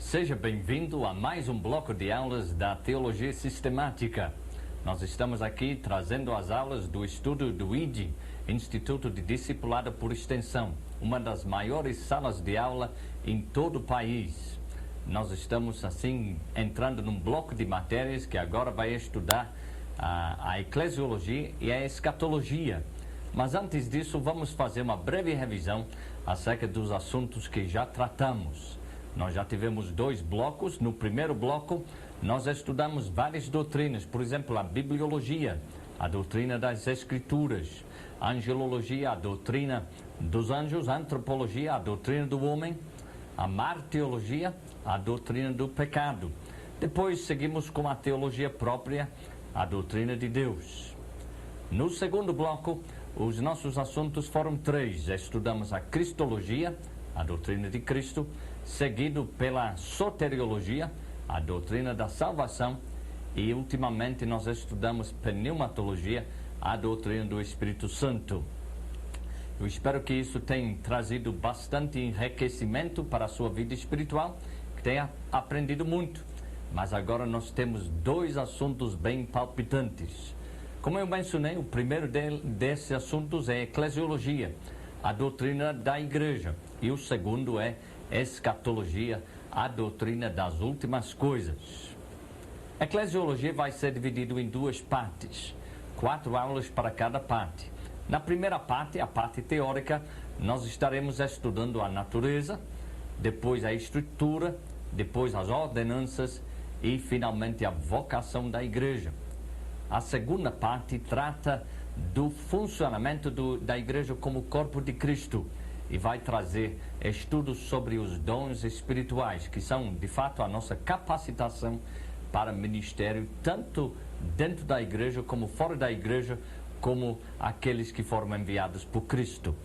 Seja bem-vindo a mais um bloco de aulas da Teologia Sistemática. Nós estamos aqui trazendo as aulas do estudo do ID, Instituto de Discipulado por Extensão, uma das maiores salas de aula em todo o país. Nós estamos, assim, entrando num bloco de matérias que agora vai estudar a eclesiologia e a escatologia. Mas antes disso, vamos fazer uma breve revisão acerca dos assuntos que já tratamos. Nós já tivemos 2 blocos. No primeiro bloco, nós estudamos várias doutrinas, por exemplo, a bibliologia, a doutrina das escrituras, a angelologia, a doutrina dos anjos, a antropologia, a doutrina do homem, a martiologia, a doutrina do pecado. Depois seguimos com a teologia própria, a doutrina de Deus. No segundo bloco, os nossos assuntos foram 3. Estudamos a cristologia, a doutrina de Cristo, seguido pela soteriologia, a doutrina da salvação, e ultimamente nós estudamos pneumatologia, a doutrina do Espírito Santo. Eu espero que isso tenha trazido bastante enriquecimento para a sua vida espiritual, que tenha aprendido muito. Mas agora nós temos 2 assuntos bem palpitantes. Como eu mencionei, o primeiro desses assuntos é eclesiologia, a doutrina da igreja, e o segundo é escatologia, a doutrina das últimas coisas. A eclesiologia vai ser dividida em 2 partes, 4 aulas para cada parte. Na primeira parte, a parte teórica, nós estaremos estudando a natureza, depois a estrutura, depois as ordenanças e, finalmente, a vocação da igreja. A segunda parte trata do funcionamento da igreja como corpo de Cristo e vai trazer estudos sobre os dons espirituais, que são, de fato, a nossa capacitação para ministério, tanto dentro da igreja como fora da igreja, como aqueles que foram enviados por Cristo.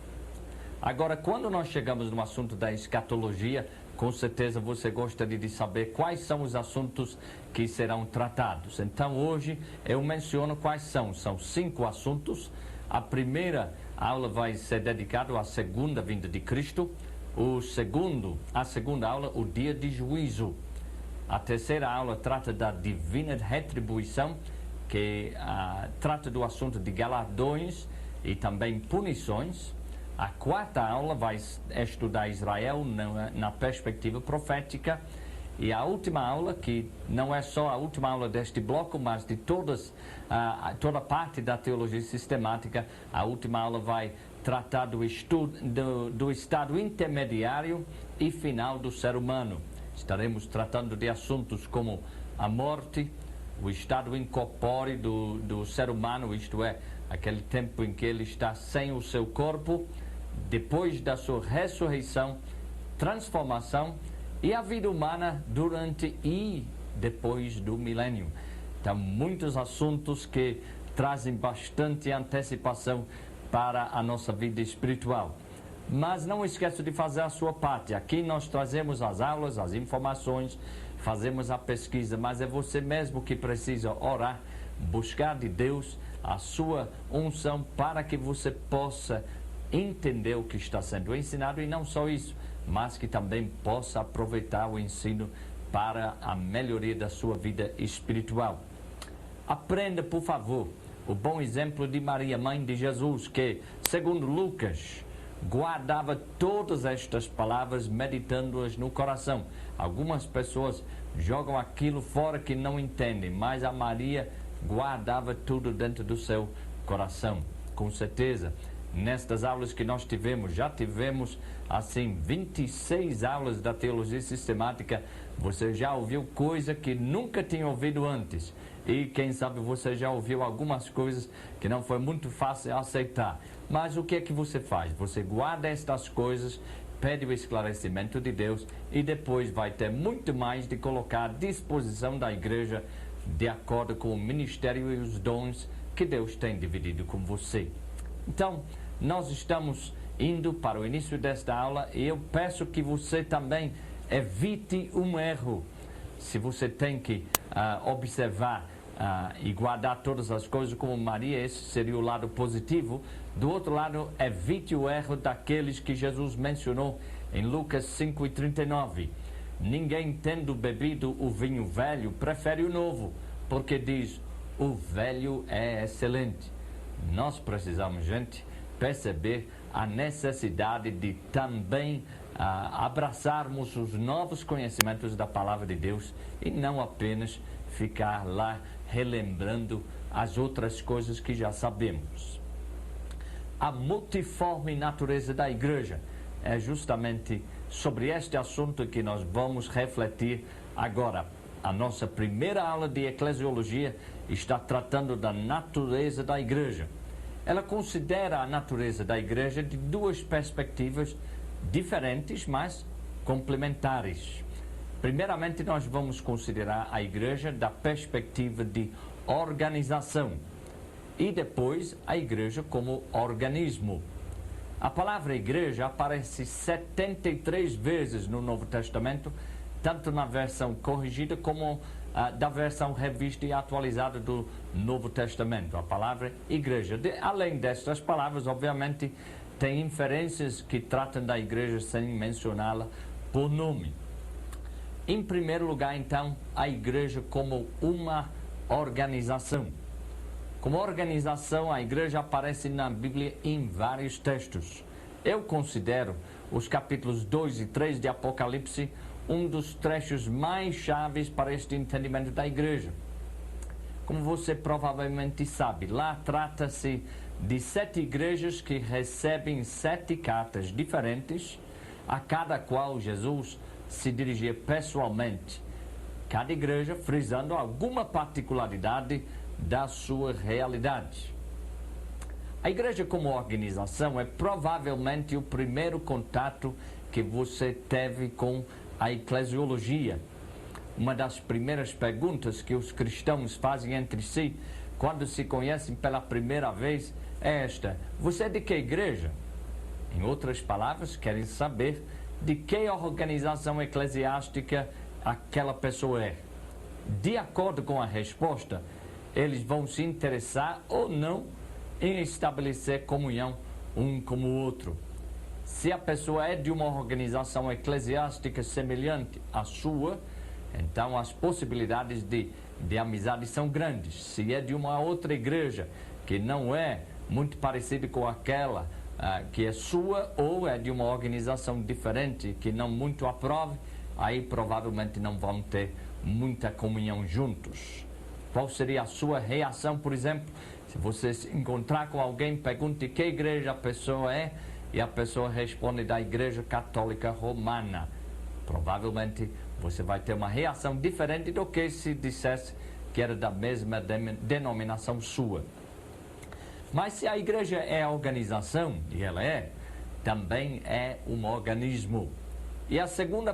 Agora, quando nós chegamos no assunto da escatologia, com certeza você gostaria de saber quais são os assuntos que serão tratados. Então, hoje eu menciono quais são. São 5 assuntos. A primeira aula vai ser dedicada à segunda vinda de Cristo. A segunda aula, o dia de juízo. A terceira aula trata da divina retribuição, que trata do assunto de galardões e também punições. A quarta aula vai estudar Israel na perspectiva profética. E a última aula, que não é só a última aula deste bloco, mas de toda parte da teologia sistemática, a última aula vai tratar do estado intermediário e final do ser humano. Estaremos tratando de assuntos como a morte, o estado incorpóreo do ser humano, isto é, aquele tempo em que ele está sem o seu corpo, depois da sua ressurreição, transformação e a vida humana durante e depois do milênio. Então, muitos assuntos que trazem bastante antecipação para a nossa vida espiritual. Mas não esqueça de fazer a sua parte. Aqui nós trazemos as aulas, as informações, fazemos a pesquisa, mas é você mesmo que precisa orar, buscar de Deus a sua unção para que você possa entender o que está sendo ensinado, e não só isso, mas que também possa aproveitar o ensino para a melhoria da sua vida espiritual. Aprenda, por favor, o bom exemplo de Maria, mãe de Jesus, que, segundo Lucas, guardava todas estas palavras, meditando-as no coração. Algumas pessoas jogam aquilo fora que não entendem, mas a Maria guardava tudo dentro do seu coração. Com certeza, nestas aulas que nós já tivemos, assim, 26 aulas da teologia sistemática. Você já ouviu coisa que nunca tinha ouvido antes. E quem sabe você já ouviu algumas coisas que não foi muito fácil aceitar. Mas o que é que você faz? Você guarda estas coisas, pede o esclarecimento de Deus e depois vai ter muito mais de colocar à disposição da igreja de acordo com o ministério e os dons que Deus tem dividido com você. Então, nós estamos indo para o início desta aula e eu peço que você também evite um erro. Se você tem que observar e guardar todas as coisas como Maria, esse seria o lado positivo. Do outro lado, evite o erro daqueles que Jesus mencionou em Lucas 5:39. Ninguém tendo bebido o vinho velho prefere o novo, porque diz, o velho é excelente. Nós precisamos, gente, perceber a necessidade de também abraçarmos os novos conhecimentos da Palavra de Deus e não apenas ficar lá relembrando as outras coisas que já sabemos. A multiforme natureza da igreja é justamente sobre este assunto que nós vamos refletir agora. A nossa primeira aula de eclesiologia está tratando da natureza da igreja. Ela considera a natureza da igreja de duas perspectivas diferentes, mas complementares. Primeiramente, nós vamos considerar a igreja da perspectiva de organização e depois a igreja como organismo. A palavra igreja aparece 73 vezes no Novo Testamento, tanto na versão corrigida como da versão revista e atualizada do Novo Testamento. A palavra igreja. Além destas palavras, obviamente, tem inferências que tratam da igreja sem mencioná-la por nome. Em primeiro lugar, então, a igreja como uma organização. Como organização, a igreja aparece na Bíblia em vários textos. Eu considero os capítulos 2 e 3 de Apocalipse um dos trechos mais chaves para este entendimento da igreja. Como você provavelmente sabe, lá trata-se de 7 igrejas que recebem 7 cartas diferentes, a cada qual Jesus se dirigia pessoalmente. Cada igreja frisando alguma particularidade da sua realidade. A igreja como organização é provavelmente o primeiro contato que você teve com a eclesiologia. Uma das primeiras perguntas que os cristãos fazem entre si quando se conhecem pela primeira vez é esta: você é de que igreja? Em outras palavras, querem saber de que organização eclesiástica aquela pessoa é. De acordo com a resposta, eles vão se interessar ou não em estabelecer comunhão um com o outro. Se a pessoa é de uma organização eclesiástica semelhante à sua, então as possibilidades de amizade são grandes. Se é de uma outra igreja que não é muito parecida com aquela que é sua, ou é de uma organização diferente que não muito aprove, aí provavelmente não vão ter muita comunhão juntos. Qual seria a sua reação, por exemplo, se você se encontrar com alguém, pergunte que igreja a pessoa é e a pessoa responde da Igreja Católica Romana? Provavelmente você vai ter uma reação diferente do que se dissesse que era da mesma denominação sua. Mas se a igreja é a organização, e ela é, também é um organismo. E a segunda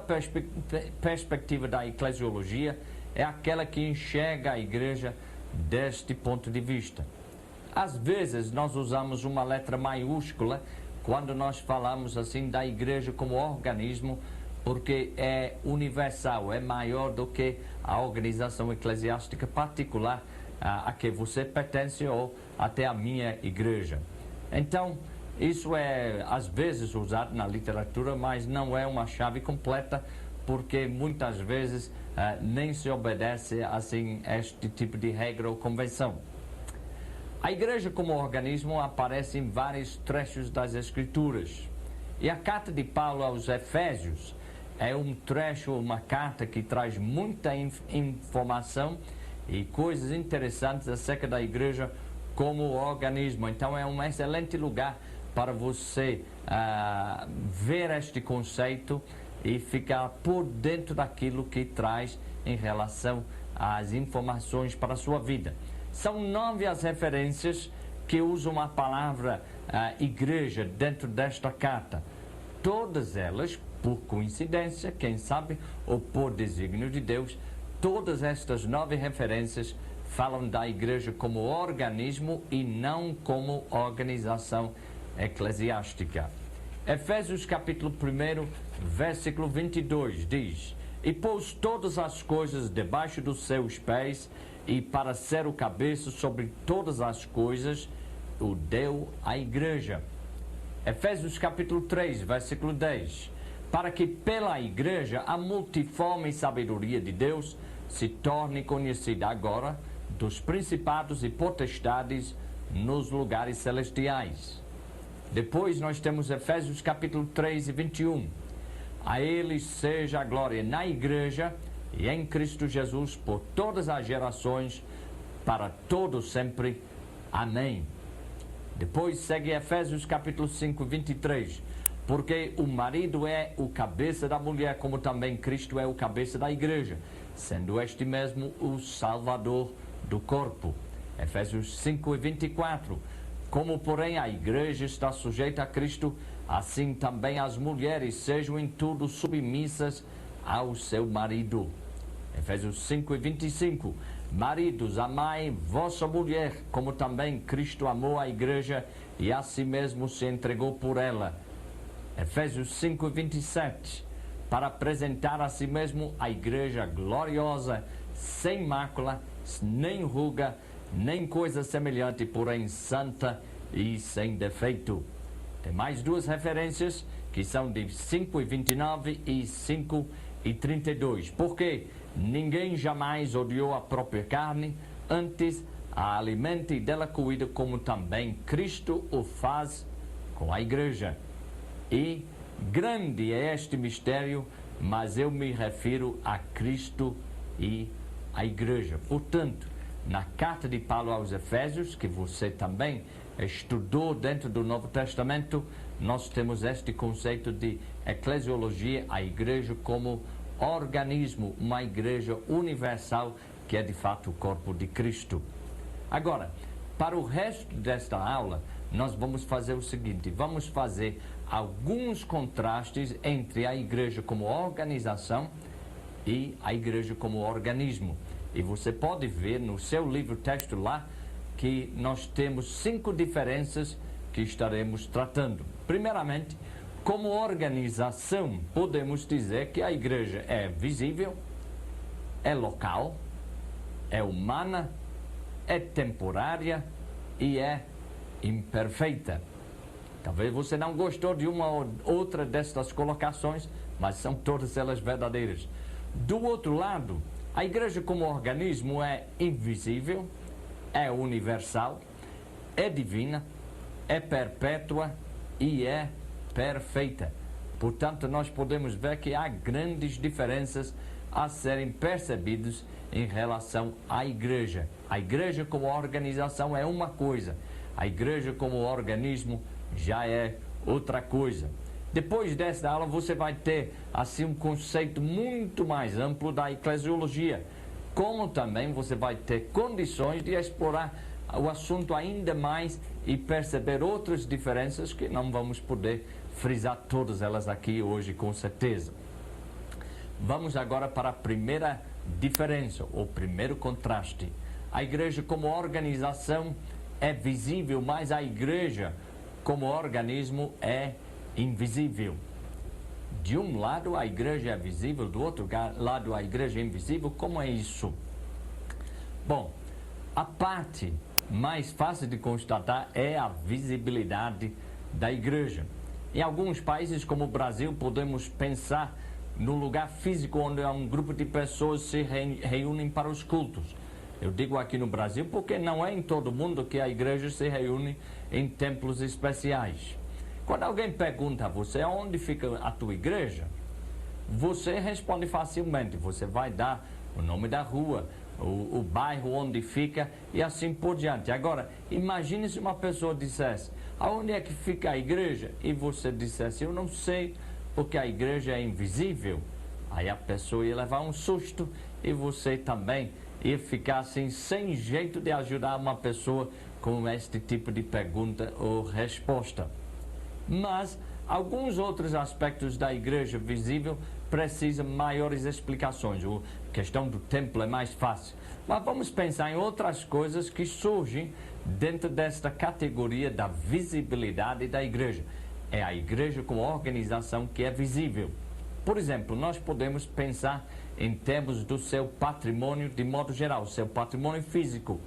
perspectiva da eclesiologia é aquela que enxerga a igreja deste ponto de vista. Às vezes nós usamos uma letra maiúscula quando nós falamos assim da igreja como organismo, porque é universal, é maior do que a organização eclesiástica particular a que você pertence ou até a minha igreja. Então, isso é às vezes usado na literatura, mas não é uma chave completa, porque muitas vezes nem se obedece assim este tipo de regra ou convenção. A igreja como organismo aparece em vários trechos das Escrituras. E a carta de Paulo aos Efésios é um trecho, uma carta que traz muita informação e coisas interessantes acerca da igreja como organismo. Então é um excelente lugar para você ver este conceito e ficar por dentro daquilo que traz em relação às informações para a sua vida. São 9 as referências que usam a palavra igreja dentro desta carta. Todas elas, por coincidência, quem sabe, ou por desígnio de Deus, todas estas 9 referências falam da igreja como organismo e não como organização eclesiástica. Efésios capítulo 1, versículo 22 diz: E pôs todas as coisas debaixo dos seus pés, e para ser o cabeça sobre todas as coisas, o deu à igreja. Efésios capítulo 3, versículo 10: para que pela igreja a multiforme sabedoria de Deus se torne conhecida agora dos principados e potestades nos lugares celestiais. Depois nós temos Efésios capítulo 3 e 21. A eles seja a glória na igreja e em Cristo Jesus por todas as gerações, para todos sempre. Amém. Depois segue Efésios capítulo 5, 23. Porque o marido é o cabeça da mulher, como também Cristo é o cabeça da igreja, sendo este mesmo o Salvador do corpo. Efésios 5 e 24. Como, porém, a igreja está sujeita a Cristo, assim também as mulheres sejam em tudo submissas ao seu marido. Efésios 5 e 25. Maridos, amai vossa mulher, como também Cristo amou a igreja e a si mesmo se entregou por ela. Efésios 5 e 27. Para apresentar a si mesmo a igreja gloriosa, sem mácula, nem ruga, nem coisa semelhante, porém santa e sem defeito. Tem mais duas referências, que são de 5 e 29 e 5 e 32. Porque ninguém jamais odiou a própria carne, antes a alimenta e dela cuida, como também Cristo o faz com a igreja. E grande é este mistério, mas eu me refiro a Cristo e a igreja. Portanto, na carta de Paulo aos Efésios, que você também estudou dentro do Novo Testamento, nós temos este conceito de eclesiologia, a igreja como organismo, uma igreja universal, que é de fato o corpo de Cristo. Agora, para o resto desta aula, nós vamos fazer o seguinte: vamos fazer alguns contrastes entre a igreja como organização e a igreja como organismo. E você pode ver no seu livro-texto lá que nós temos 5 diferenças que estaremos tratando. Primeiramente, como organização, podemos dizer que a igreja é visível, é local, é humana, é temporária e é imperfeita. Talvez você não gostou de uma ou outra destas colocações, mas são todas elas verdadeiras. Do outro lado, a igreja como organismo é invisível, é universal, é divina, é perpétua e é perfeita. Portanto, nós podemos ver que há grandes diferenças a serem percebidas em relação à igreja. A igreja como organização é uma coisa, a igreja como organismo já é outra coisa. Depois desta aula você vai ter assim um conceito muito mais amplo da eclesiologia, como também você vai ter condições de explorar o assunto ainda mais e perceber outras diferenças que não vamos poder frisar todas elas aqui hoje com certeza. Vamos agora para a primeira diferença, o primeiro contraste. A igreja como organização é visível, mas a igreja como organismo é invisível. De um lado a igreja é visível, do outro lado a igreja é invisível. Como é isso? Bom, a parte mais fácil de constatar é a visibilidade da igreja. Em alguns países como o Brasil, podemos pensar no lugar físico onde um grupo de pessoas se reúnem para os cultos. Eu digo aqui no Brasil porque não é em todo mundo que a igreja se reúne em templos especiais. Quando alguém pergunta a você onde fica a tua igreja, você responde facilmente. Você vai dar o nome da rua, o bairro onde fica e assim por diante. Agora, imagine se uma pessoa dissesse: aonde é que fica a igreja? E você dissesse: eu não sei, porque a igreja é invisível. Aí a pessoa ia levar um susto e você também ia ficar assim sem jeito de ajudar uma pessoa com este tipo de pergunta ou resposta. Mas alguns outros aspectos da igreja visível precisam maiores explicações. A questão do templo é mais fácil. Mas vamos pensar em outras coisas que surgem dentro desta categoria da visibilidade da igreja. É a igreja como organização que é visível. Por exemplo, nós podemos pensar em termos do seu patrimônio de modo geral, seu patrimônio físico.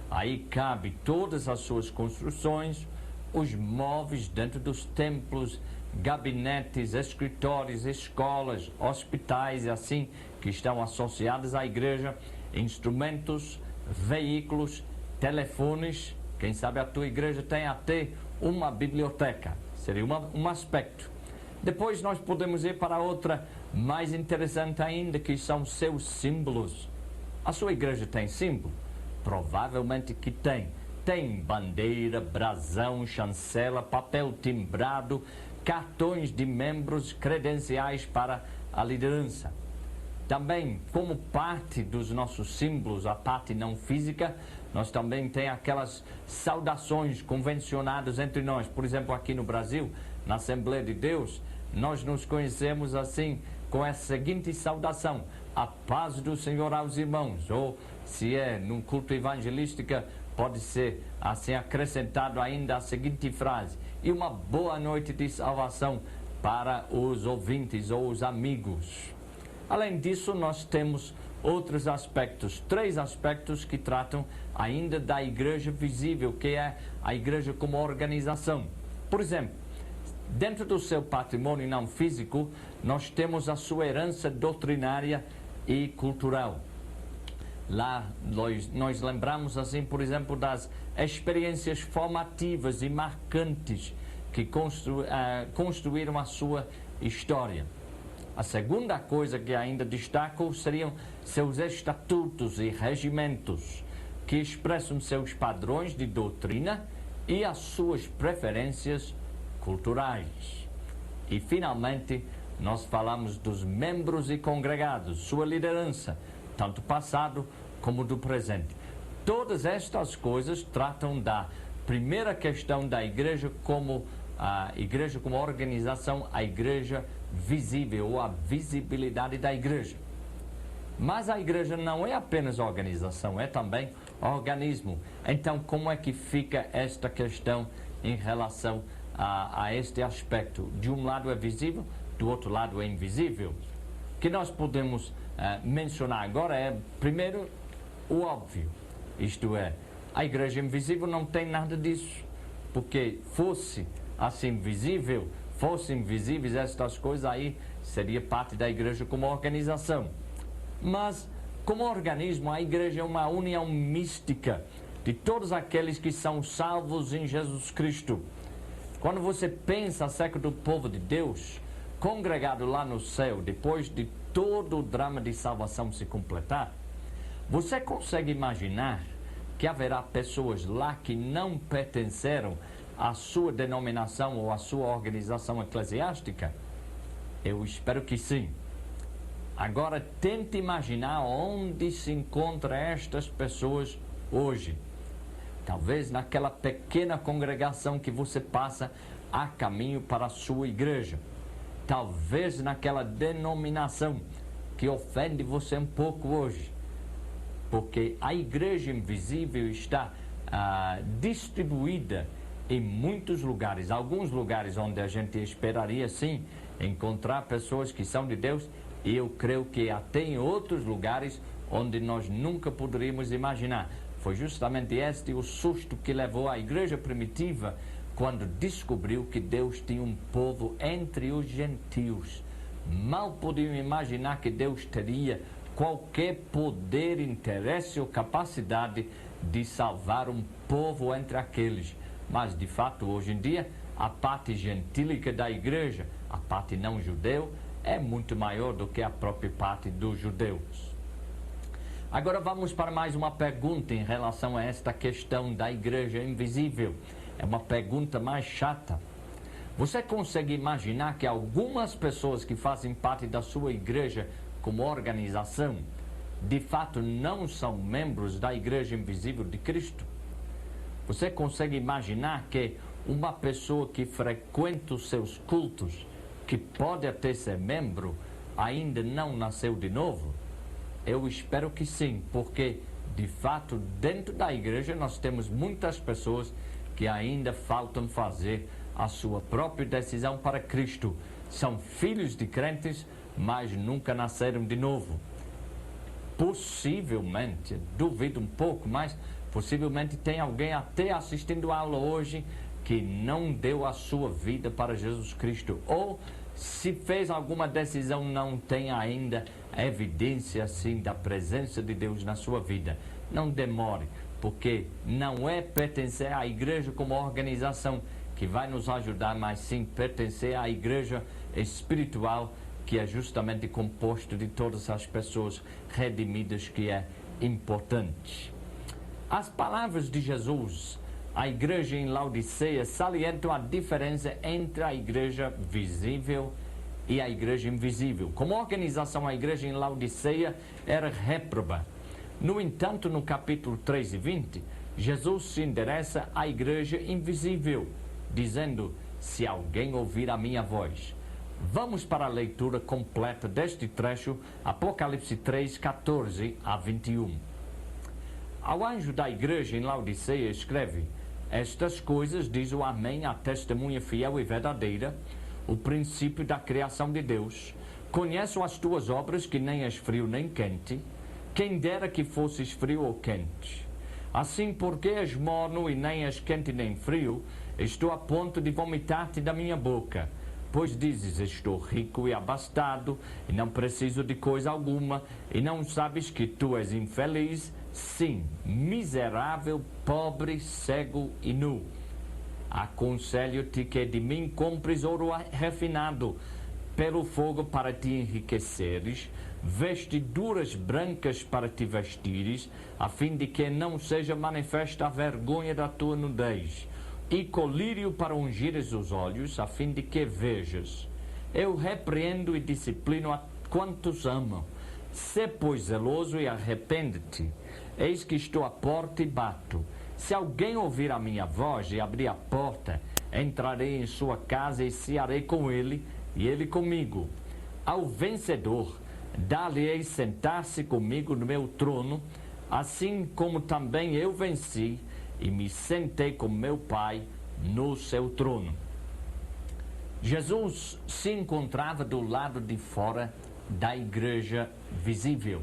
Aí cabe todas as suas construções, os móveis dentro dos templos, gabinetes, escritórios, escolas, hospitais e assim que estão associados à igreja, instrumentos, veículos, telefones. Quem sabe a tua igreja tem até uma biblioteca. Seria um aspecto. Depois nós podemos ir para outra mais interessante ainda, que são seus símbolos. A sua igreja tem símbolo? Provavelmente que tem. Tem bandeira, brasão, chancela, papel timbrado, cartões de membros, credenciais para a liderança. Também, como parte dos nossos símbolos, a parte não física, nós também tem aquelas saudações convencionadas entre nós. Por exemplo, aqui no Brasil, na Assembleia de Deus, nós nos conhecemos assim, com essa seguinte saudação: a paz do Senhor aos irmãos. Ou, se é num culto evangelística, pode ser assim acrescentado ainda a seguinte frase: e uma boa noite de salvação para os ouvintes ou os amigos. Além disso, nós temos outros aspectos, 3 aspectos que tratam ainda da igreja visível, que é a igreja como organização. Por exemplo, dentro do seu patrimônio não físico, nós temos a sua herança doutrinária e cultural. Lá nós lembramos assim, por exemplo, das experiências formativas e marcantes que construíram a sua história. A segunda coisa que ainda destaco seriam seus estatutos e regimentos, que expressam seus padrões de doutrina e as suas preferências culturais. E, finalmente, nós falamos dos membros e congregados, sua liderança, tanto passado como do presente. Todas estas coisas tratam da primeira questão da igreja como a igreja como organização, a igreja visível, ou a visibilidade da igreja. Mas a igreja não é apenas organização, é também organismo. Então, como é que fica esta questão em relação a este aspecto? De um lado é visível, do outro lado é invisível. O que nós podemos mencionar agora é, primeiro, o óbvio. Isto é, a igreja invisível não tem nada disso, porque fossem visíveis estas coisas, aí seria parte da igreja como organização. Mas, como organismo, a igreja é uma união mística de todos aqueles que são salvos em Jesus Cristo. Quando você pensa acerca do povo de Deus, congregado lá no céu, depois de todo o drama de salvação se completar, você consegue imaginar que haverá pessoas lá que não pertenceram à sua denominação ou à sua organização eclesiástica? Eu espero que sim. Agora, tente imaginar onde se encontram estas pessoas hoje. Talvez naquela pequena congregação que você passa a caminho para a sua igreja. Talvez naquela denominação que ofende você um pouco hoje. Porque a igreja invisível está distribuída em muitos lugares. Alguns lugares onde a gente esperaria, sim, encontrar pessoas que são de Deus. E eu creio que até em outros lugares onde nós nunca poderíamos imaginar. Foi justamente este o susto que levou a igreja primitiva quando descobriu que Deus tinha um povo entre os gentios. Mal podiam imaginar que Deus teria qualquer poder, interesse ou capacidade de salvar um povo entre aqueles. Mas, de fato, hoje em dia, a parte gentílica da igreja, a parte não judeu, é muito maior do que a própria parte dos judeus. Agora vamos para mais uma pergunta em relação a esta questão da igreja invisível. É uma pergunta mais chata. Você consegue imaginar que algumas pessoas que fazem parte da sua igreja como organização, de fato não são membros da igreja invisível de Cristo? Você consegue imaginar que uma pessoa que frequenta os seus cultos, que pode até ser membro, ainda não nasceu de novo? Eu espero que sim, porque, de fato, dentro da igreja nós temos muitas pessoas que ainda faltam fazer a sua própria decisão para Cristo. São filhos de crentes, mas nunca nasceram de novo. Possivelmente, duvido um pouco, mas possivelmente tem alguém até assistindo a aula hoje que não deu a sua vida para Jesus Cristo, ou se fez alguma decisão, não tem ainda evidência assim da presença de Deus na sua vida, não demore, porque não é pertencer à igreja como organização que vai nos ajudar, mas sim pertencer à igreja espiritual, que é justamente composto de todas as pessoas redimidas, que é importante. As palavras de Jesus à igreja em Laodiceia salientam a diferença entre a igreja visível e a igreja invisível. Como organização, a igreja em Laodiceia era réproba. No entanto, no capítulo 3 e 20, Jesus se endereça à igreja invisível, dizendo: se alguém ouvir a minha voz. Vamos para a leitura completa deste trecho, Apocalipse 3, 14 a 21. Ao anjo da igreja em Laodiceia escreve: estas coisas diz o Amém, a testemunha fiel e verdadeira, o princípio da criação de Deus. Conheço as tuas obras, que nem és frio nem quente. Quem dera que fosses frio ou quente. Assim, porque és morno e nem és quente nem frio, estou a ponto de vomitar-te da minha boca. Pois dizes: estou rico e abastado, e não preciso de coisa alguma, e não sabes que tu és infeliz, sim, miserável, pobre, cego e nu. Aconselho-te que de mim compres ouro refinado pelo fogo para te enriqueceres, vestiduras brancas para te vestires, a fim de que não seja manifesta a vergonha da tua nudez, e colírio para ungires os olhos, a fim de que vejas. Eu repreendo e disciplino a quantos amam. Sê, pois, zeloso e arrepende-te. Eis que estou à porta e bato. Se alguém ouvir a minha voz e abrir a porta, entrarei em sua casa e cearei com ele, e ele comigo. Ao vencedor, dar-lhe-ei sentar-se comigo no meu trono, assim como também eu venci e me sentei com meu Pai no seu trono. Jesus se encontrava do lado de fora da igreja visível,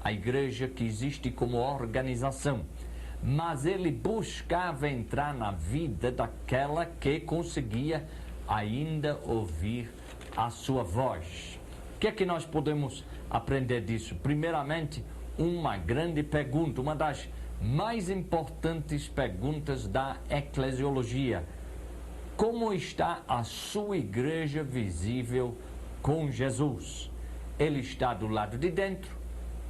a igreja que existe como organização, mas ele buscava entrar na vida daquela que conseguia ainda ouvir a sua voz. O que é que nós podemos aprender disso? Primeiramente, uma grande pergunta, uma das mais importantes perguntas da eclesiologia: como está a sua igreja visível com Jesus? Ele está do lado de dentro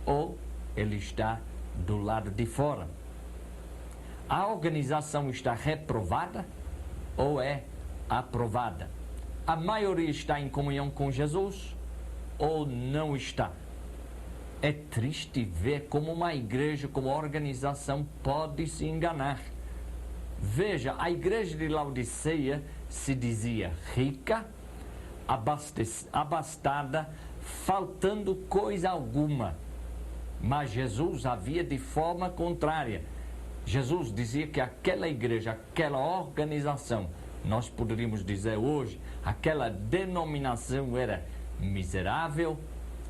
ou ele está do lado de fora? A organização está reprovada ou é aprovada? A maioria está em comunhão com Jesus ou não está? É triste ver como uma igreja, como organização, pode se enganar. Veja, a igreja de Laodiceia se dizia rica, abastada, faltando coisa alguma. Mas Jesus havia de forma contrária. Jesus dizia que aquela igreja, aquela organização, nós poderíamos dizer hoje, aquela denominação era miserável,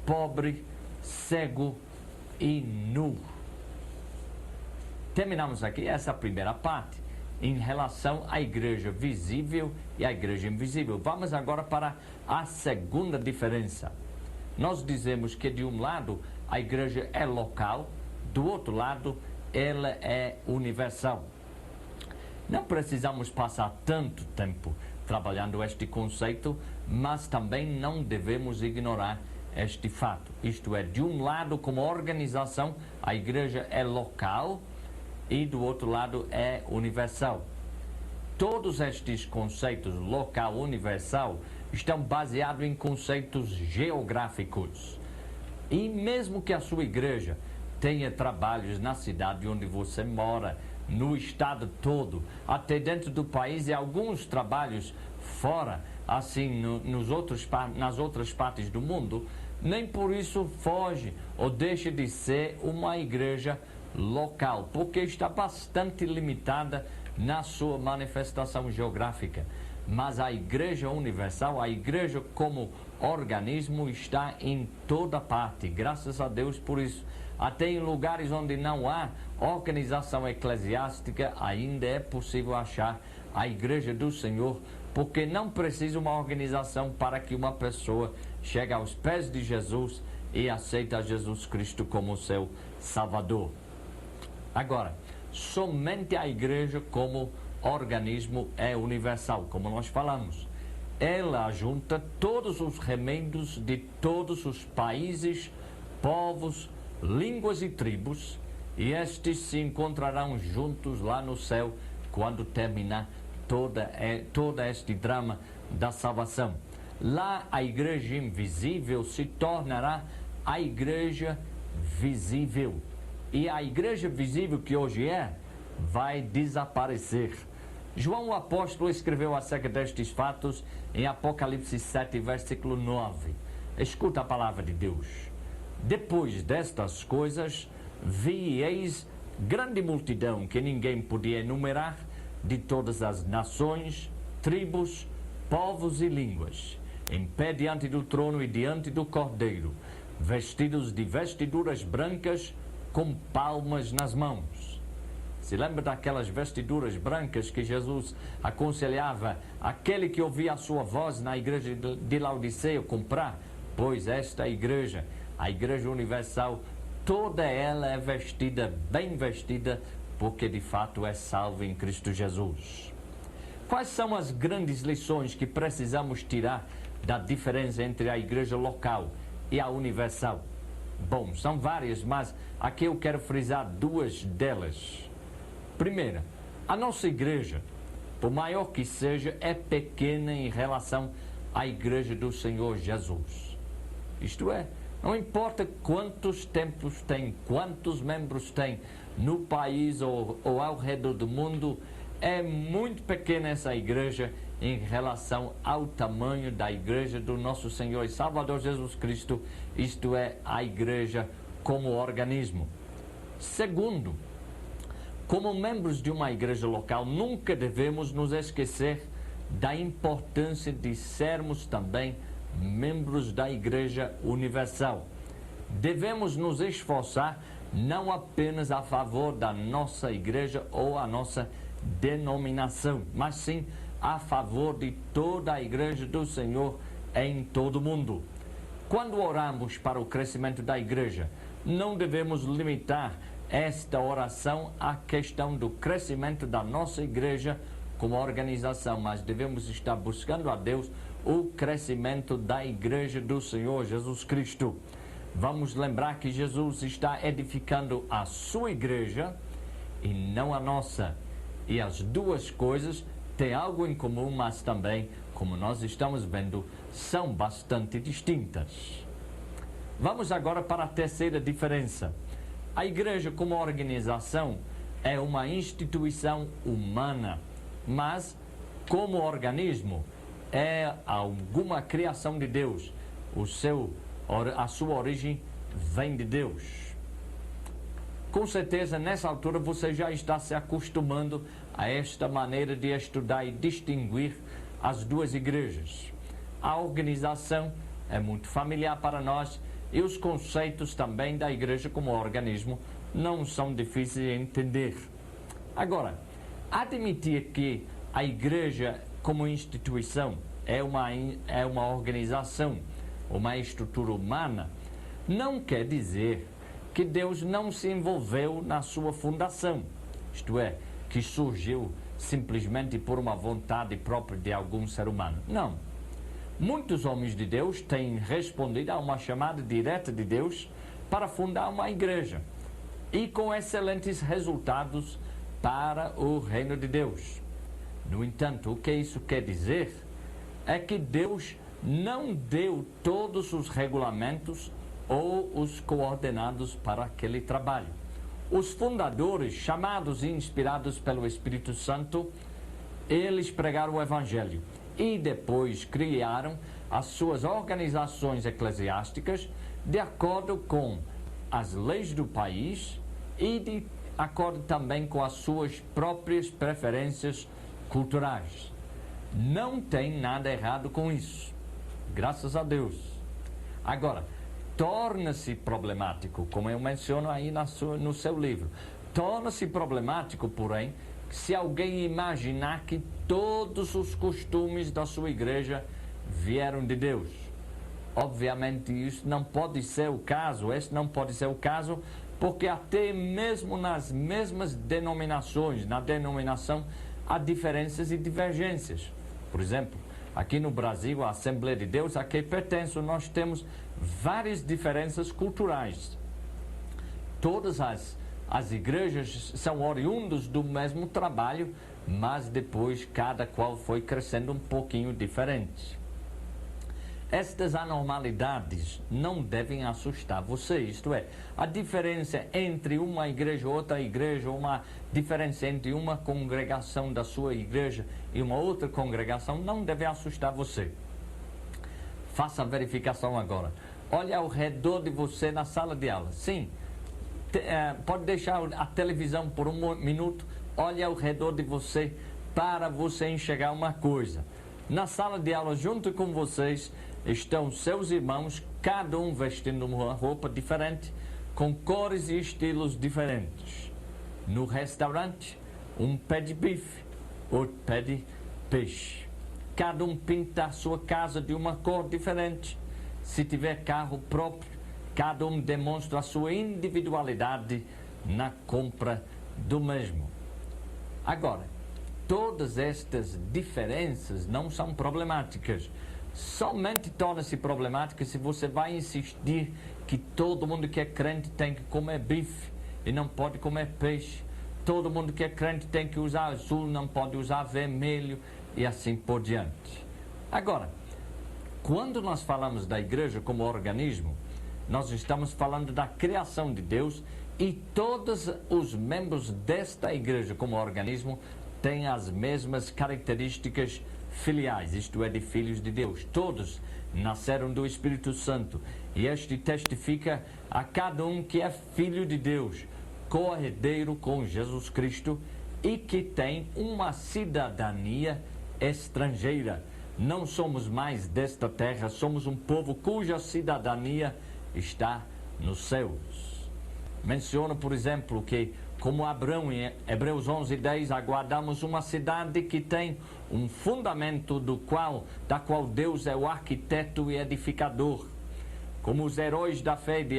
pobre, cego e nu. Terminamos aqui essa primeira parte em relação à igreja visível e à igreja invisível. Vamos agora para a segunda diferença. Nós dizemos que de um lado a igreja é local, do outro lado ela é universal. Não precisamos passar tanto tempo trabalhando este conceito, mas também não devemos ignorar este fato. Isto é, de um lado, como organização, a igreja é local e do outro lado é universal. Todos estes conceitos, local, universal, estão baseados em conceitos geográficos. E mesmo que a sua igreja tenha trabalhos na cidade onde você mora, no estado todo, até dentro do país, e alguns trabalhos fora, assim, nas outras partes do mundo, nem por isso foge ou deixa de ser uma igreja local, porque está bastante limitada na sua manifestação geográfica. Mas a igreja universal, a igreja como organismo, está em toda parte, graças a Deus por isso. Até em lugares onde não há organização eclesiástica, ainda é possível achar a igreja do Senhor, porque não precisa uma organização para que uma pessoa chegue aos pés de Jesus e aceite Jesus Cristo como seu Salvador. Agora, somente a igreja como organismo é universal, como nós falamos. Ela junta todos os remendos de todos os países, povos, línguas e tribos, e estes se encontrarão juntos lá no céu quando terminar todo este drama da salvação. Lá a igreja invisível se tornará a igreja visível. E a igreja visível que hoje vai desaparecer. João o apóstolo escreveu acerca destes fatos em Apocalipse 7, versículo 9. Escuta a palavra de Deus. Depois destas coisas, vi e eis grande multidão que ninguém podia enumerar, de todas as nações, tribos, povos e línguas, em pé diante do trono e diante do Cordeiro, vestidos de vestiduras brancas, com palmas nas mãos. Se lembra daquelas vestiduras brancas que Jesus aconselhava aquele que ouvia a sua voz na igreja de Laodiceia comprar? Pois esta igreja, a igreja universal, toda ela é vestida, bem vestida, porque de fato é salva em Cristo Jesus. Quais são as grandes lições que precisamos tirar da diferença entre a igreja local e a universal? Bom, são várias, mas aqui eu quero frisar duas delas. Primeira, a nossa igreja, por maior que seja, é pequena em relação à igreja do Senhor Jesus. Isto é, não importa quantos templos tem, quantos membros tem no país ou ao redor do mundo, é muito pequena essa igreja em relação ao tamanho da igreja do nosso Senhor e Salvador Jesus Cristo, isto é, a igreja como organismo. Segundo, como membros de uma igreja local, nunca devemos nos esquecer da importância de sermos também membros da igreja universal. Devemos nos esforçar não apenas a favor da nossa igreja ou a nossa denominação, mas sim a favor de toda a igreja do Senhor em todo o mundo. Quando oramos para o crescimento da igreja, não devemos limitar esta oração à questão do crescimento da nossa igreja como organização, mas devemos estar buscando a Deus o crescimento da igreja do Senhor Jesus Cristo. Vamos lembrar que Jesus está edificando a sua igreja e não a nossa. E as duas coisas têm algo em comum, mas também, como nós estamos vendo, são bastante distintas. Vamos agora para a terceira diferença. A igreja como organização é uma instituição humana, mas como organismo é alguma criação de Deus. A sua origem vem de Deus. Com certeza, nessa altura, você já está se acostumando a esta maneira de estudar e distinguir as duas igrejas. A organização é muito familiar para nós e os conceitos também da igreja como organismo não são difíceis de entender. Agora, admitir que a igreja como instituição é uma organização, uma estrutura humana, não quer dizer que Deus não se envolveu na sua fundação, isto é, que surgiu simplesmente por uma vontade própria de algum ser humano. Não. Muitos homens de Deus têm respondido a uma chamada direta de Deus para fundar uma igreja e com excelentes resultados para o reino de Deus. No entanto, o que isso quer dizer é que Deus não deu todos os regulamentos ou os coordenados para aquele trabalho. Os fundadores, chamados e inspirados pelo Espírito Santo, eles pregaram o Evangelho e depois criaram as suas organizações eclesiásticas de acordo com as leis do país e de acordo também com as suas próprias preferências culturais. Não tem nada errado com isso, graças a Deus. Agora, torna-se problemático, como eu menciono aí no seu livro, torna-se problemático, porém, se alguém imaginar que todos os costumes da sua igreja vieram de Deus. Obviamente isso não pode ser o caso, esse não pode ser o caso, porque até mesmo nas mesmas denominações, na denominação, há diferenças e divergências. Por exemplo, aqui no Brasil, a Assembleia de Deus, a que pertenço, nós temos várias diferenças culturais. Todas as igrejas são oriundas do mesmo trabalho, mas depois cada qual foi crescendo um pouquinho diferente. Estas anormalidades não devem assustar você, isto é, a diferença entre uma igreja e outra igreja, uma diferença entre uma congregação da sua igreja e uma outra congregação não deve assustar você. Faça a verificação agora. Olhe ao redor de você na sala de aula. Sim, pode deixar a televisão por um minuto, olhe ao redor de você para você enxergar uma coisa. Na sala de aula, junto com vocês, estão seus irmãos, cada um vestindo uma roupa diferente, com cores e estilos diferentes. No restaurante, um pede bife, outro pede peixe. Cada um pinta a sua casa de uma cor diferente. Se tiver carro próprio, cada um demonstra a sua individualidade na compra do mesmo. Agora, todas estas diferenças não são problemáticas. Somente torna-se problemática se você vai insistir que todo mundo que é crente tem que comer bife e não pode comer peixe. Todo mundo que é crente tem que usar azul, não pode usar vermelho e assim por diante. Agora, quando nós falamos da igreja como organismo, nós estamos falando da criação de Deus e todos os membros desta igreja como organismo têm as mesmas características filiais, isto é, de filhos de Deus. Todos nasceram do Espírito Santo e este testifica a cada um que é filho de Deus, co-herdeiro com Jesus Cristo e que tem uma cidadania estrangeira. Não somos mais desta terra, somos um povo cuja cidadania está nos céus. Menciona, por exemplo, que como Abraão, em Hebreus 11:10, aguardamos uma cidade que tem um fundamento da qual Deus é o arquiteto e edificador. Como os heróis da fé de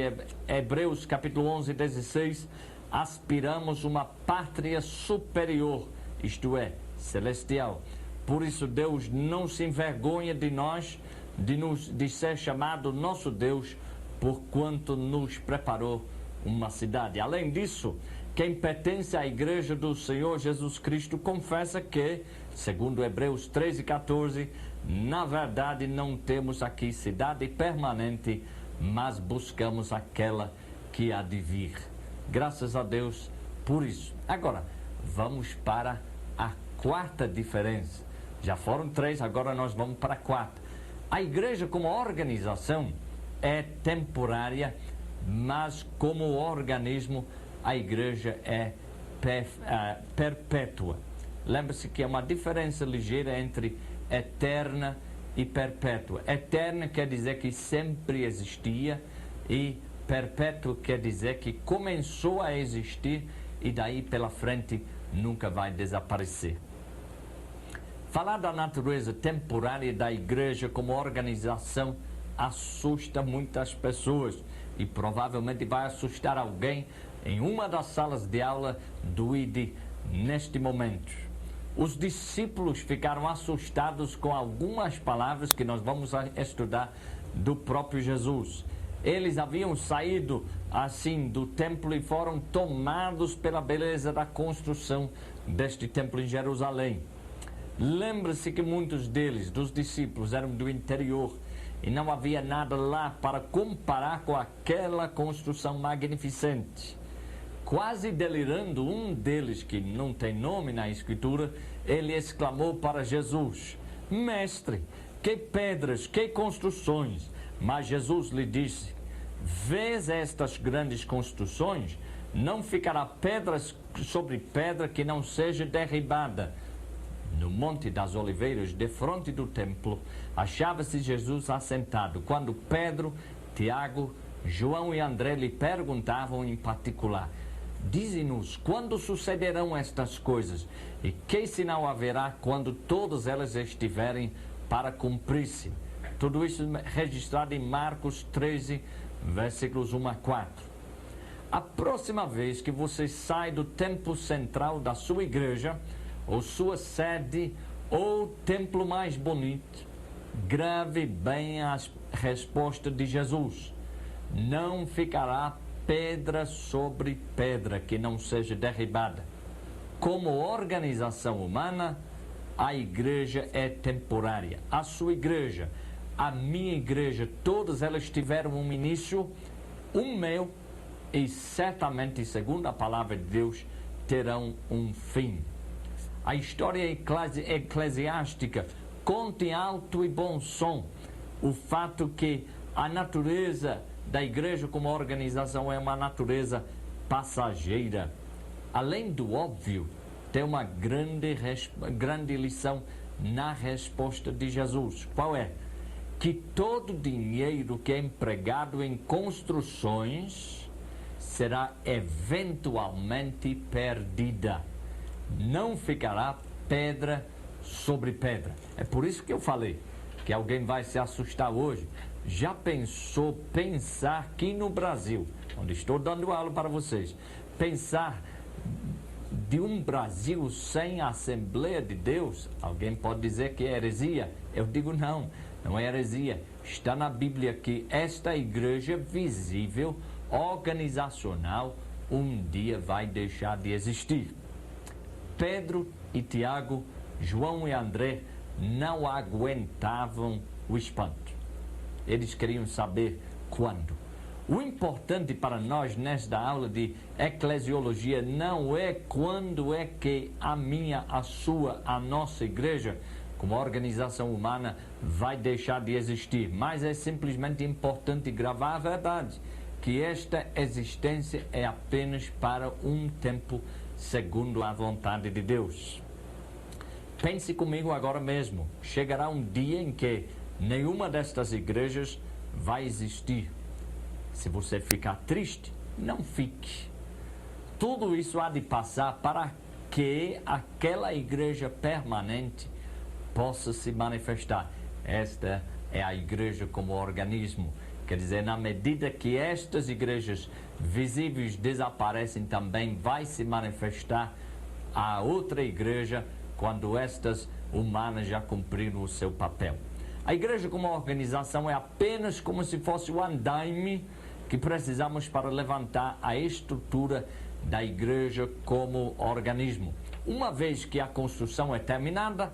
Hebreus capítulo 11:16, aspiramos uma pátria superior, isto é, celestial. Por isso Deus não se envergonha de nós, de ser chamado nosso Deus, porquanto nos preparou uma cidade. Além disso, quem pertence à igreja do Senhor Jesus Cristo confessa que, segundo Hebreus 13:14, na verdade não temos aqui cidade permanente, mas buscamos aquela que há de vir. Graças a Deus por isso. Agora, vamos para a quarta diferença. Já foram três, agora nós vamos para a quarta. A igreja como organização é temporária, mas como organismo a igreja é perpétua. Lembre-se que é uma diferença ligeira entre eterna e perpétua. Eterna quer dizer que sempre existia e perpétua quer dizer que começou a existir e daí pela frente nunca vai desaparecer. Falar da natureza temporária da igreja como organização assusta muitas pessoas e provavelmente vai assustar alguém em uma das salas de aula do ID neste momento. Os discípulos ficaram assustados com algumas palavras que nós vamos estudar do próprio Jesus. Eles haviam saído assim do templo e foram tomados pela beleza da construção deste templo em Jerusalém. Lembre-se que muitos deles, dos discípulos, eram do interior e não havia nada lá para comparar com aquela construção magnificente. Quase delirando, um deles, que não tem nome na Escritura, ele exclamou para Jesus: Mestre, que pedras, que construções! Mas Jesus lhe disse: Vês estas grandes construções? Não ficará pedra sobre pedra que não seja derribada. No Monte das Oliveiras, defronte do templo, achava-se Jesus assentado, quando Pedro, Tiago, João e André lhe perguntavam em particular: Dize-nos quando sucederão estas coisas e que sinal haverá quando todas elas estiverem para cumprir-se. Tudo isso registrado em Marcos 13, versículos 1 a 4. A próxima vez que você sai do templo central da sua igreja, ou sua sede, ou templo mais bonito, grave bem a resposta de Jesus. Não ficará pedra sobre pedra que não seja derribada. Como organização humana, a igreja é temporária. A sua igreja, a minha igreja, todas elas tiveram um início, um meio e certamente, segundo a palavra de Deus, terão um fim. A história eclesiástica conta em alto e bom som o fato que a natureza da igreja como organização é uma natureza passageira. Além do óbvio, tem uma grande lição na resposta de Jesus. Qual é? Que todo dinheiro que é empregado em construções será eventualmente perdida. Não ficará pedra sobre pedra. É por isso que eu falei que alguém vai se assustar hoje. Já pensou pensar aqui no Brasil, onde estou dando aula para vocês, pensar de um Brasil sem a Assembleia de Deus? Alguém pode dizer que é heresia. Eu digo não é heresia. Está na Bíblia que esta igreja visível, organizacional, um dia vai deixar de existir. Pedro e Tiago, João e André não aguentavam o espanto. Eles queriam saber quando. O importante para nós nesta aula de eclesiologia não é quando é que a minha, a sua, a nossa igreja, como organização humana, vai deixar de existir. Mas é simplesmente importante gravar a verdade, que esta existência é apenas para um tempo, segundo a vontade de Deus. Pense comigo agora mesmo. Chegará um dia em que nenhuma destas igrejas vai existir. Se você ficar triste, não fique. Tudo isso há de passar para que aquela igreja permanente possa se manifestar. Esta é a igreja como organismo. Quer dizer, na medida que estas igrejas visíveis desaparecem, também vai se manifestar a outra igreja quando estas humanas já cumpriram o seu papel. A igreja como organização é apenas como se fosse o andaime que precisamos para levantar a estrutura da igreja como organismo. Uma vez que a construção é terminada,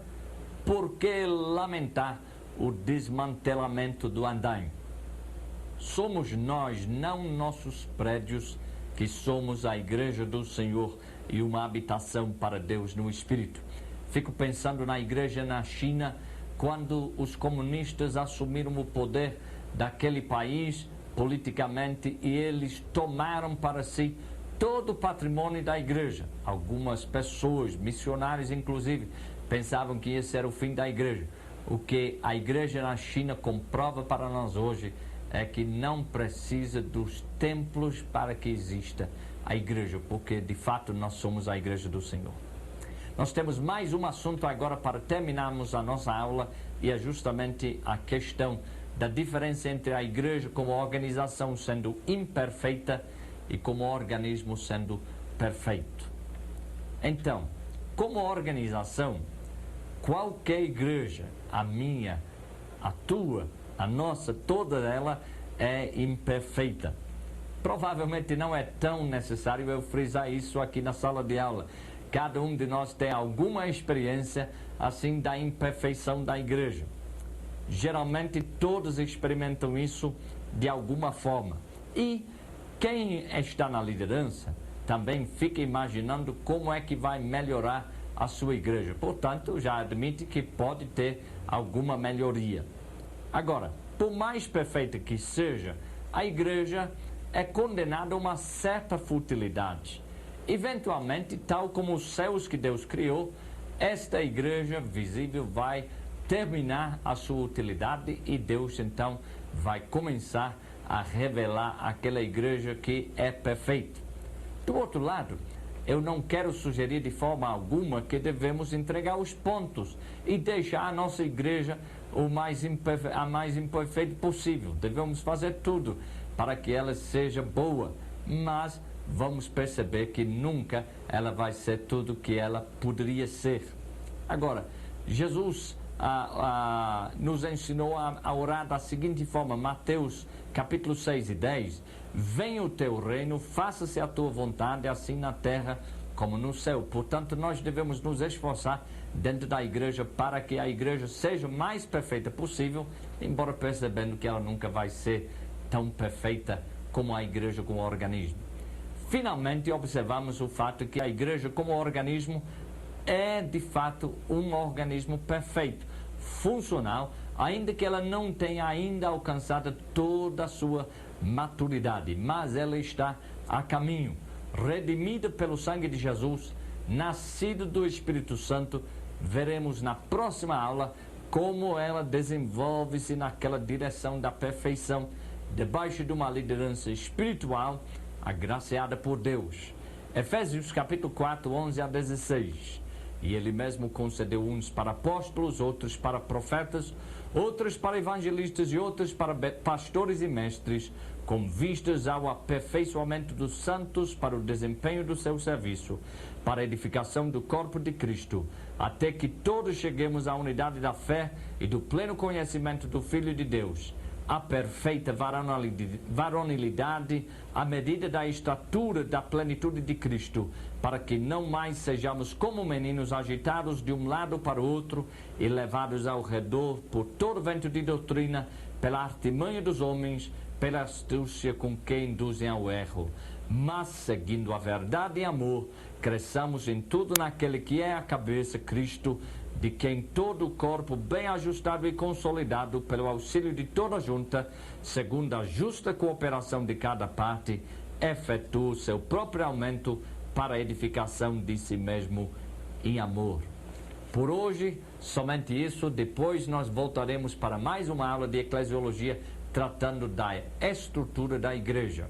por que lamentar o desmantelamento do andaime? Somos nós, não nossos prédios, que somos a igreja do Senhor e uma habitação para Deus no Espírito. Fico pensando na igreja na China, quando os comunistas assumiram o poder daquele país politicamente e eles tomaram para si todo o patrimônio da igreja. Algumas pessoas, missionários inclusive, pensavam que esse era o fim da igreja. O que a igreja na China comprova para nós hoje é que não precisa dos templos para que exista a igreja, porque de fato nós somos a igreja do Senhor. Nós temos mais um assunto agora para terminarmos a nossa aula, e é justamente a questão da diferença entre a igreja como organização sendo imperfeita e como organismo sendo perfeito. Então, como organização, qualquer igreja, a minha, a tua, a nossa, toda ela é imperfeita. Provavelmente não é tão necessário eu frisar isso aqui na sala de aula. Cada um de nós tem alguma experiência assim da imperfeição da igreja. Geralmente todos experimentam isso de alguma forma. E quem está na liderança também fica imaginando como é que vai melhorar a sua igreja. Portanto, já admite que pode ter alguma melhoria. Agora, por mais perfeita que seja, a igreja é condenada a uma certa futilidade. Eventualmente, tal como os céus que Deus criou, esta igreja visível vai terminar a sua utilidade e Deus então vai começar a revelar aquela igreja que é perfeita. Do outro lado, eu não quero sugerir de forma alguma que devemos entregar os pontos e deixar a nossa igreja a mais imperfeita possível. Devemos fazer tudo para que ela seja boa, mas vamos perceber que nunca ela vai ser tudo que ela poderia ser. Agora, Jesus nos ensinou a orar da seguinte forma, Mateus capítulo 6 e 10, venha o teu reino, faça-se a tua vontade, assim na terra como no céu. Portanto, nós devemos nos esforçar dentro da igreja para que a igreja seja o mais perfeita possível, embora percebendo que ela nunca vai ser tão perfeita como a igreja como organismo. Finalmente, observamos o fato que a igreja como organismo é de fato um organismo perfeito, funcional, ainda que ela não tenha ainda alcançado toda a sua maturidade, mas ela está a caminho, redimida pelo sangue de Jesus, nascida do Espírito Santo. Veremos na próxima aula como ela desenvolve-se naquela direção da perfeição, debaixo de uma liderança espiritual, agraciada por Deus. Efésios capítulo 4, 11 a 16. E ele mesmo concedeu uns para apóstolos, outros para profetas, outros para evangelistas e outros para pastores e mestres, com vistas ao aperfeiçoamento dos santos para o desempenho do seu serviço, para a edificação do corpo de Cristo, até que todos cheguemos à unidade da fé e do pleno conhecimento do Filho de Deus, a perfeita varonilidade, à medida da estatura da plenitude de Cristo, para que não mais sejamos como meninos agitados de um lado para o outro e levados ao redor por todo vento de doutrina, pela artimanha dos homens, pela astúcia com que induzem ao erro. Mas, seguindo a verdade e amor, cresçamos em tudo naquele que é a cabeça, Cristo, de quem todo o corpo, bem ajustado e consolidado pelo auxílio de toda junta, segundo a justa cooperação de cada parte, efetua o seu próprio aumento para a edificação de si mesmo em amor. Por hoje, somente isso. Depois nós voltaremos para mais uma aula de eclesiologia tratando da estrutura da igreja.